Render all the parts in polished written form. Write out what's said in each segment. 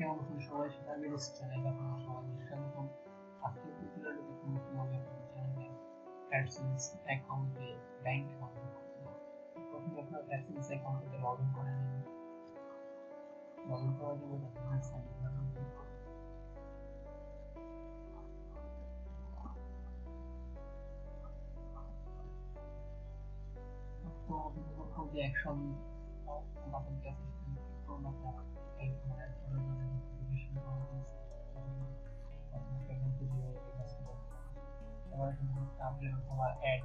কেমন আছেন সবাই? সেটা বিরোধ চ্যানেলে আপনারা সবাইকে স্বাগতম। আজকে টিউটোরিয়ালে দেখুন কিভাবে আপনার চ্যানেলে অ্যাডসেন্স অ্যাকাউন্টে ব্যাংক অ্যাকাউন্ট করতে হবে। প্রথমে আপনার অ্যাডসেন্স অ্যাকাউন্টে লগ ইন করে নিন। লগ ইন করার জন্য আপনার সাইন ইন বাটন ক্লিক করুন। তো প্রথম যে অ্যাকশন বাটনটি আছে সেখানে ক্লিক করুন। আপনার এই ধরনের নোটিফিকেশন পাবেন। তারপরে অথবা অ্যাড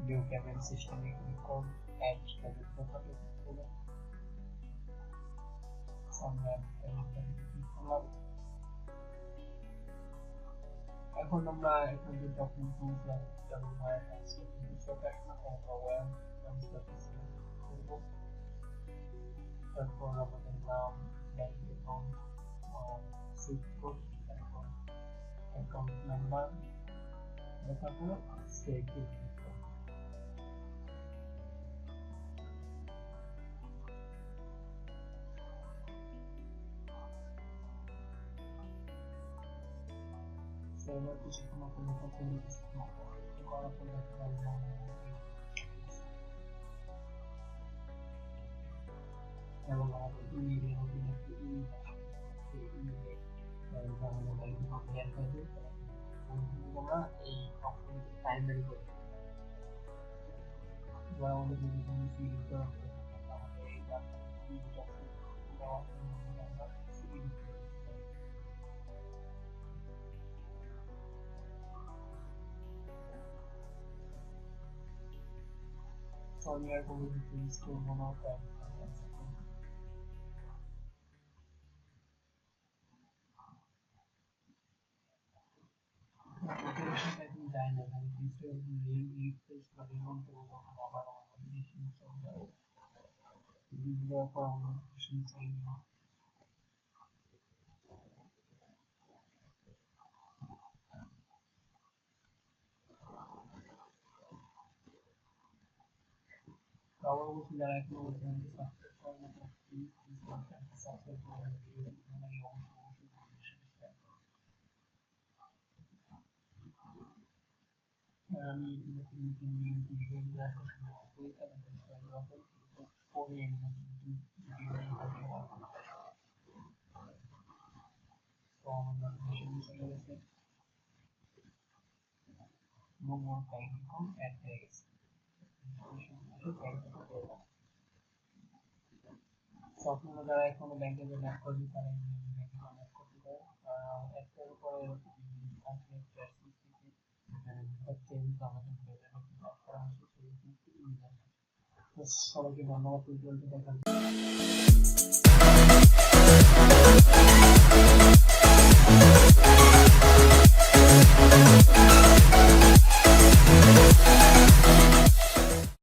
নিউ পেমেন্ট সিস্টেমে ক্লিক করুন। অ্যাড পেমেন্ট মেথডে ক্লিক করুন। সামনে পেমেন্ট ক্লিক করলাম। এখন আমরা এখান থেকে ডকুমেন্ট ট্রান্সফার যেমন ওয়্যার ট্রান্সফার কিছু অপারেশন আমরা ওয়্যার ট্রান্সফার করব। তারপর আমাদের নাম, ব্যাংক অ্যাকাউন্ট, সুইফট কোড, তারপর অ্যাকাউন্ট নাম্বার লেখার পরে সেভ ক্লিক করব। সেভার কিছুক্ষণ লেখা তৈরি করার পর দেখা যাবে এবং আমাদের ইমেইলে নতুন একটি ইমেইল আসবে। সেই ইমেইলে আমাদের ব্যাংক অ্যাকাউন্ট অ্যাড হয়ে যাবে। আমরা এই অপশনটি প্রাইমারি করে এবার আমাদের যদি কোনো ফিল করা থাকে তাহলে এই ডাটা দেওয়ার জন্য আমরা সিলেক্ট করব। তো আমি আর কোনো ডিটেইলস করব না, তাই অপারেশন এখন যায় না, আমি কিছু রিফ্রেশ করে রন করব তখন আবার আমাদের মেশিন চলে যাবে। দেওয়ার পর আমরা মেশিন চাই না। আবার বলছি যারা এখনো চ্যানেলটি সাবস্ক্রাইব করেন না প্লিজ সাবস্ক্রাইব করে আমি নতুন ভিডিও দেখার সময় করি তাদের পরে তো আমাদের মেশিন চলে গেছে এবং আমার ব্যাংক অ্যাকাউন্ট অ্যাড হয়ে গেছে। তো আপনারা যারা এখনো ব্যাংকে অ্যাড করেনি তারা ব্যাংক অ্যাকাউন্ট অ্যাড করতে পারেন। অ্যাড করার পরে সবাইকে ধন্যবাদ ভিডিওটি দেখার জন্য।